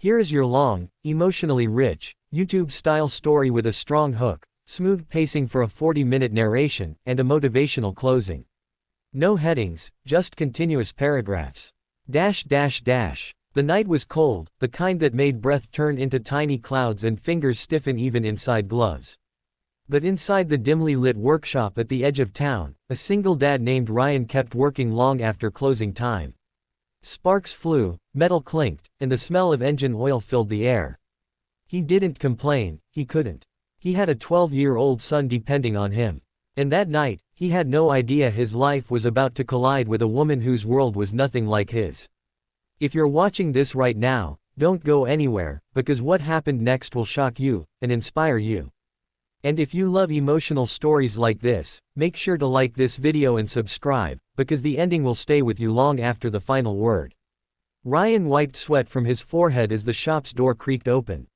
Here is your long, emotionally rich, YouTube-style story with a strong hook, smooth pacing for a 40-minute narration, and a motivational closing. No headings, just continuous paragraphs. The night was cold, the kind that made breath turn into tiny clouds and fingers stiffen even inside gloves. But inside the dimly lit workshop at the edge of town, a single dad named Ryan kept working long after closing time. Sparks flew, metal clinked, and the smell of engine oil filled the air. He didn't complain, he couldn't. He had a 12-year-old son depending on him. And that night, he had no idea his life was about to collide with a woman whose world was nothing like his. If you're watching this right now, don't go anywhere, because what happened next will shock you, and inspire you. And if you love emotional stories like this, make sure to like this video and subscribe, because the ending will stay with you long after the final word. Ryan wiped sweat from his forehead as the shop's door creaked open.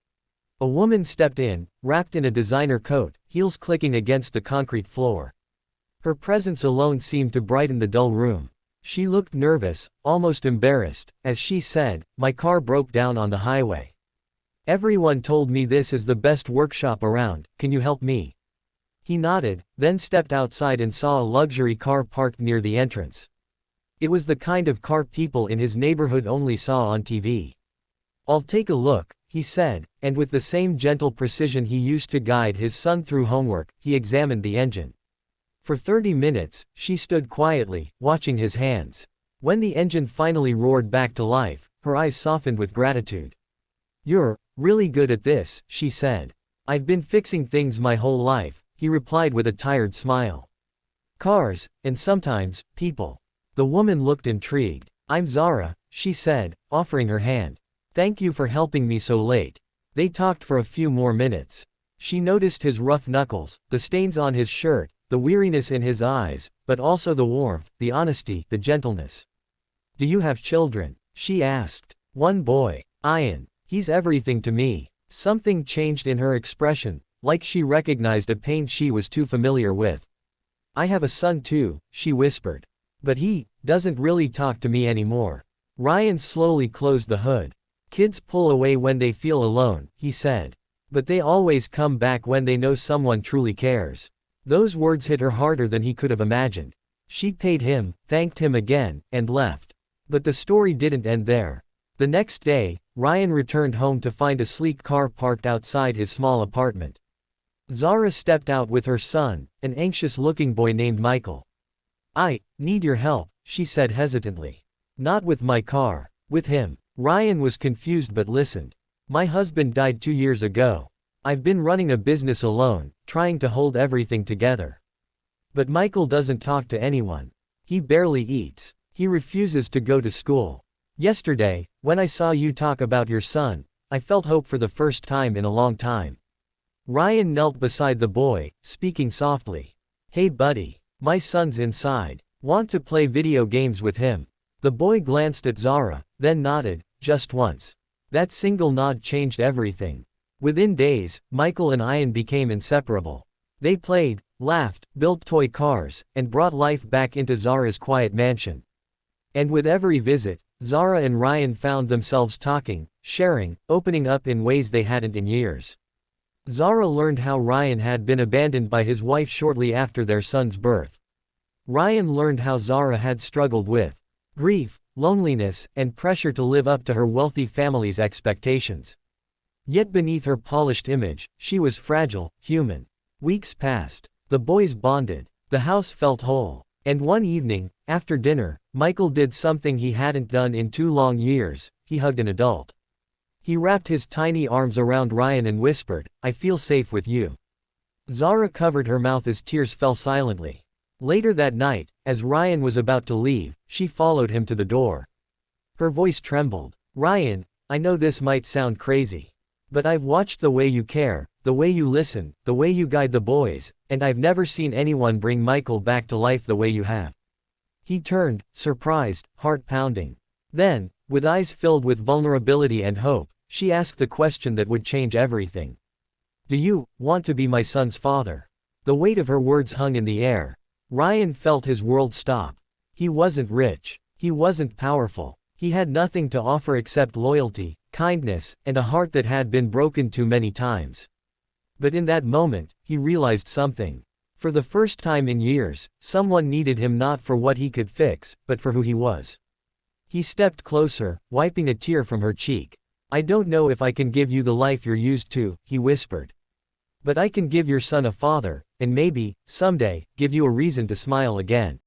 A woman stepped in, wrapped in a designer coat, heels clicking against the concrete floor. Her presence alone seemed to brighten the dull room. She looked nervous, almost embarrassed, as she said, "My car broke down on the highway. Everyone told me this is the best workshop around, can you help me?" He nodded, then stepped outside and saw a luxury car parked near the entrance. It was the kind of car people in his neighborhood only saw on TV. "I'll take a look," he said, and with the same gentle precision he used to guide his son through homework, he examined the engine. For 30 minutes, she stood quietly, watching his hands. When the engine finally roared back to life, her eyes softened with gratitude. "You're really good at this," she said. "I've been fixing things my whole life," he replied with a tired smile. "Cars, and sometimes, people." The woman looked intrigued. "I'm Zara," she said, offering her hand. "Thank you for helping me so late." They talked for a few more minutes. She noticed his rough knuckles, the stains on his shirt, the weariness in his eyes, but also the warmth, the honesty, the gentleness. "Do you have children?" she asked. "One boy, Ian. He's everything to me." Something changed in her expression, like she recognized a pain she was too familiar with. "I have a son too," she whispered. "But he doesn't really talk to me anymore." Ryan slowly closed the hood. "Kids pull away when they feel alone," he said. "But they always come back when they know someone truly cares." Those words hit her harder than he could have imagined. She paid him, thanked him again, and left. But the story didn't end there. The next day, Ryan returned home to find a sleek car parked outside his small apartment. Zara stepped out with her son, an anxious-looking boy named Michael. "I need your help," she said hesitantly. "Not with my car. With him." Ryan was confused but listened. "My husband died 2 years ago. I've been running a business alone, trying to hold everything together. But Michael doesn't talk to anyone. He barely eats. He refuses to go to school. Yesterday, when I saw you talk about your son, I felt hope for the first time in a long time." Ryan knelt beside the boy, speaking softly. "Hey buddy, my son's inside. Want to play video games with him?" The boy glanced at Zara, then nodded, just once. That single nod changed everything. Within days, Michael and Ian became inseparable. They played, laughed, built toy cars, and brought life back into Zara's quiet mansion. And with every visit, Zara and Ryan found themselves talking, sharing, opening up in ways they hadn't in years. Zara learned how Ryan had been abandoned by his wife shortly after their son's birth. Ryan learned how Zara had struggled with grief, loneliness, and pressure to live up to her wealthy family's expectations. Yet beneath her polished image, she was fragile, human. Weeks passed. The boys bonded. The house felt whole. And one evening, after dinner, Michael did something he hadn't done in 2 long years. He hugged an adult. He wrapped his tiny arms around Ryan and whispered, "I feel safe with you." Zara covered her mouth as tears fell silently. Later that night, as Ryan was about to leave, she followed him to the door. Her voice trembled. "Ryan, I know this might sound crazy. But I've watched the way you care, the way you listen, the way you guide the boys, and I've never seen anyone bring Michael back to life the way you have." He turned, surprised, heart pounding. Then, with eyes filled with vulnerability and hope, she asked the question that would change everything. "Do you want to be my son's father?" The weight of her words hung in the air. Ryan felt his world stop. He wasn't rich. He wasn't powerful. He had nothing to offer except loyalty, kindness, and a heart that had been broken too many times. But in that moment, he realized something. For the first time in years, someone needed him not for what he could fix, but for who he was. He stepped closer, wiping a tear from her cheek. "I don't know if I can give you the life you're used to," he whispered. "But I can give your son a father, and maybe, someday, give you a reason to smile again."